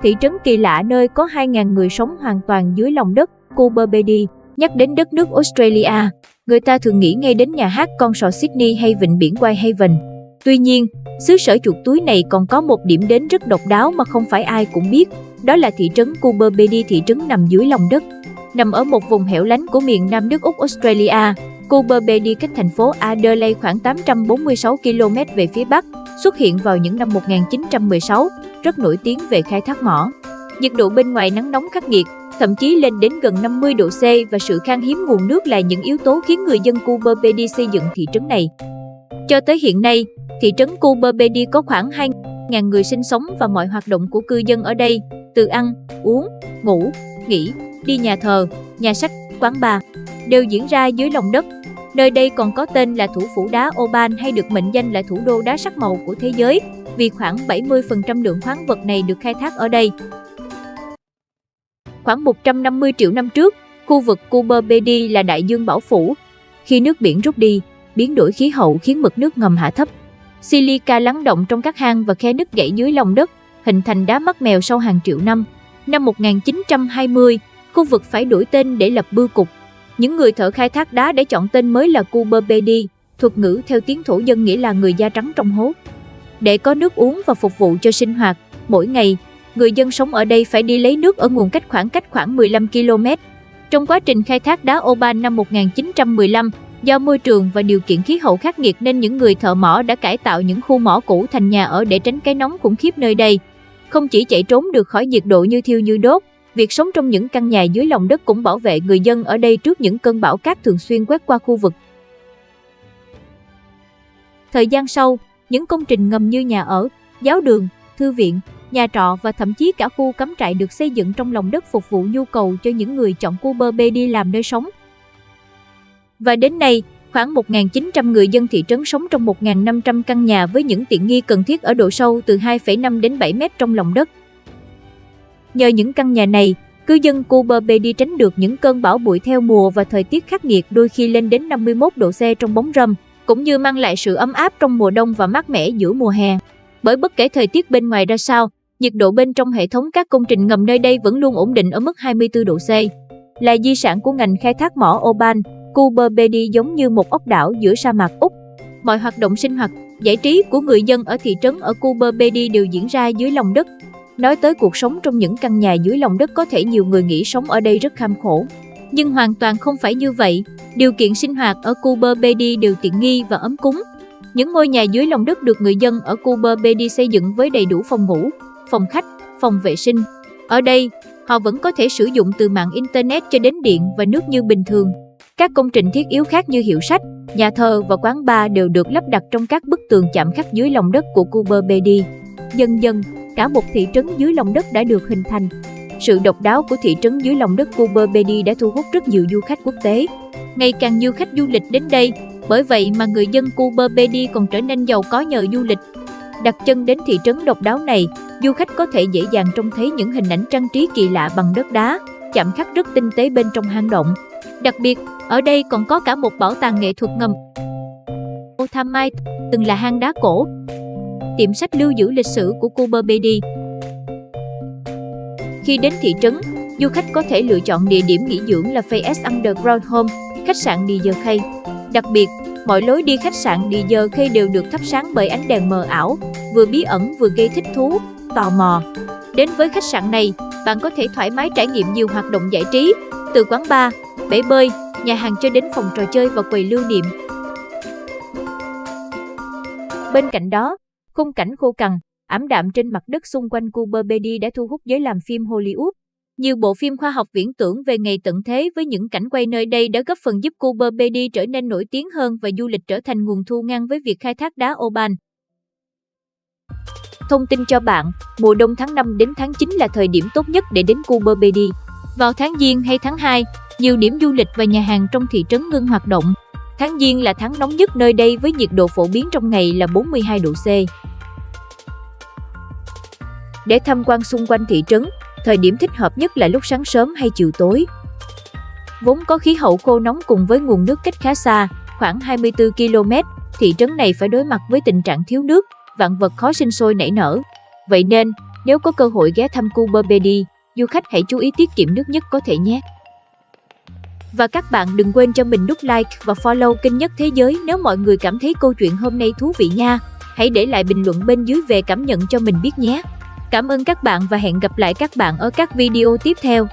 Thị trấn kỳ lạ nơi có 2.000 người sống hoàn toàn dưới lòng đất, Coober Pedy. Nhắc đến đất nước Australia, người ta thường nghĩ ngay đến nhà hát con sò Sydney hay vịnh biển Whitehaven. Tuy nhiên, xứ sở chuột túi này còn có một điểm đến rất độc đáo mà không phải ai cũng biết, đó là thị trấn Coober Pedy. Thị trấn nằm dưới lòng đất, nằm ở một vùng hẻo lánh của miền Nam nước Úc Australia. Coober Pedy cách thành phố Adelaide khoảng 846 km về phía bắc, xuất hiện vào những năm 1916, rất nổi tiếng về khai thác mỏ. Nhiệt độ bên ngoài nắng nóng khắc nghiệt, thậm chí lên đến gần 50 độ C và sự khan hiếm nguồn nước là những yếu tố khiến người dân Coober Pedy xây dựng thị trấn này. Cho tới hiện nay, thị trấn Coober Pedy có khoảng 2.000 người sinh sống và mọi hoạt động của cư dân ở đây, từ ăn, uống, ngủ, nghỉ, đi nhà thờ, nhà sách, quán bar, đều diễn ra dưới lòng đất. Nơi đây còn có tên là thủ phủ đá Oban hay được mệnh danh là thủ đô đá sắc màu của thế giới, vì khoảng 70% lượng khoáng vật này được khai thác ở đây. Khoảng 150 triệu năm trước, khu vực Coober Pedy là đại dương bão phủ. Khi nước biển rút đi, biến đổi khí hậu khiến mực nước ngầm hạ thấp. Silica lắng đọng trong các hang và khe nứt gãy dưới lòng đất, hình thành đá mắt mèo sau hàng triệu năm. Năm 1920, khu vực phải đổi tên để lập bưu cục. Những người thợ khai thác đá đã chọn tên mới là Coober Pedy, thuật ngữ theo tiếng thổ dân nghĩa là người da trắng trong hố. Để có nước uống và phục vụ cho sinh hoạt, mỗi ngày, người dân sống ở đây phải đi lấy nước ở nguồn cách khoảng 15 km. Trong quá trình khai thác đá Oban năm 1915, do môi trường và điều kiện khí hậu khắc nghiệt nên những người thợ mỏ đã cải tạo những khu mỏ cũ thành nhà ở để tránh cái nóng khủng khiếp nơi đây. Không chỉ chạy trốn được khỏi nhiệt độ như thiêu như đốt, việc sống trong những căn nhà dưới lòng đất cũng bảo vệ người dân ở đây trước những cơn bão cát thường xuyên quét qua khu vực. Thời gian sau, những công trình ngầm như nhà ở, giáo đường, thư viện, nhà trọ và thậm chí cả khu cắm trại được xây dựng trong lòng đất phục vụ nhu cầu cho những người chọn Coober Pedy làm nơi sống. Và đến nay, khoảng 1.900 người dân thị trấn sống trong 1.500 căn nhà với những tiện nghi cần thiết ở độ sâu từ 2,5 đến 7 mét trong lòng đất. Nhờ những căn nhà này, cư dân Coober Pedy tránh được những cơn bão bụi theo mùa và thời tiết khắc nghiệt đôi khi lên đến 51 độ C trong bóng râm, cũng như mang lại sự ấm áp trong mùa đông và mát mẻ giữa mùa hè. Bởi bất kể thời tiết bên ngoài ra sao, nhiệt độ bên trong hệ thống các công trình ngầm nơi đây vẫn luôn ổn định ở mức 24 độ C. Là di sản của ngành khai thác mỏ Oban, Coober Pedy giống như một ốc đảo giữa sa mạc Úc. Mọi hoạt động sinh hoạt, giải trí của người dân ở thị trấn ở Coober Pedy đều diễn ra dưới lòng đất. Nói tới cuộc sống trong những căn nhà dưới lòng đất có thể nhiều người nghĩ sống ở đây rất kham khổ. Nhưng hoàn toàn không phải như vậy, điều kiện sinh hoạt ở Coober Pedy đều tiện nghi và ấm cúng. Những ngôi nhà dưới lòng đất được người dân ở Coober Pedy xây dựng với đầy đủ phòng ngủ, phòng khách, phòng vệ sinh. Ở đây, họ vẫn có thể sử dụng từ mạng Internet cho đến điện và nước như bình thường. Các công trình thiết yếu khác như hiệu sách, nhà thờ và quán bar đều được lắp đặt trong các bức tường chạm khắc dưới lòng đất của Coober Pedy. Dần dần, cả một thị trấn dưới lòng đất đã được hình thành. Sự độc đáo của thị trấn dưới lòng đất Coober Pedy đã thu hút rất nhiều du khách quốc tế. Ngày càng nhiều khách du lịch đến đây, bởi vậy mà người dân Coober Pedy còn trở nên giàu có nhờ du lịch. Đặt chân đến thị trấn độc đáo này, du khách có thể dễ dàng trông thấy những hình ảnh trang trí kỳ lạ bằng đất đá, chạm khắc rất tinh tế bên trong hang động. Đặc biệt, ở đây còn có cả một bảo tàng nghệ thuật ngầm. Othamite, từng là hang đá cổ. Tiệm sách lưu giữ lịch sử của Coober Pedy. Khi đến thị trấn, du khách có thể lựa chọn địa điểm nghỉ dưỡng là Face Underground Home, khách sạn DJK. Đặc biệt, mọi lối đi khách sạn DJK đều được thắp sáng bởi ánh đèn mờ ảo, vừa bí ẩn vừa gây thích thú, tò mò. Đến với khách sạn này, bạn có thể thoải mái trải nghiệm nhiều hoạt động giải trí, từ quán bar, bể bơi, nhà hàng cho đến phòng trò chơi và quầy lưu niệm. Bên cạnh đó, khung cảnh khô cằn, ảm đạm trên mặt đất xung quanh Coober Pedy đã thu hút giới làm phim Hollywood. Nhiều bộ phim khoa học viễn tưởng về ngày tận thế với những cảnh quay nơi đây đã góp phần giúp Coober Pedy trở nên nổi tiếng hơn và du lịch trở thành nguồn thu ngang với việc khai thác đá Oban. Thông tin cho bạn, mùa đông tháng 5 đến tháng 9 là thời điểm tốt nhất để đến Coober Pedy. Vào tháng Giêng hay tháng 2, nhiều điểm du lịch và nhà hàng trong thị trấn ngưng hoạt động. Tháng Giêng là tháng nóng nhất nơi đây với nhiệt độ phổ biến trong ngày là 42 độ C. Để tham quan xung quanh thị trấn, thời điểm thích hợp nhất là lúc sáng sớm hay chiều tối. Vốn có khí hậu khô nóng cùng với nguồn nước cách khá xa, khoảng 24 km, thị trấn này phải đối mặt với tình trạng thiếu nước, vạn vật khó sinh sôi nảy nở. Vậy nên, Nếu có cơ hội ghé thăm Coober Bay đi, du khách hãy chú ý tiết kiệm nước nhất có thể nhé. Và các bạn đừng quên cho mình nút like và follow kênh Nhất Thế Giới nếu mọi người cảm thấy câu chuyện hôm nay thú vị nha. Hãy để lại bình luận bên dưới về cảm nhận cho mình biết nhé. Cảm ơn các bạn và hẹn gặp lại các bạn ở các video tiếp theo.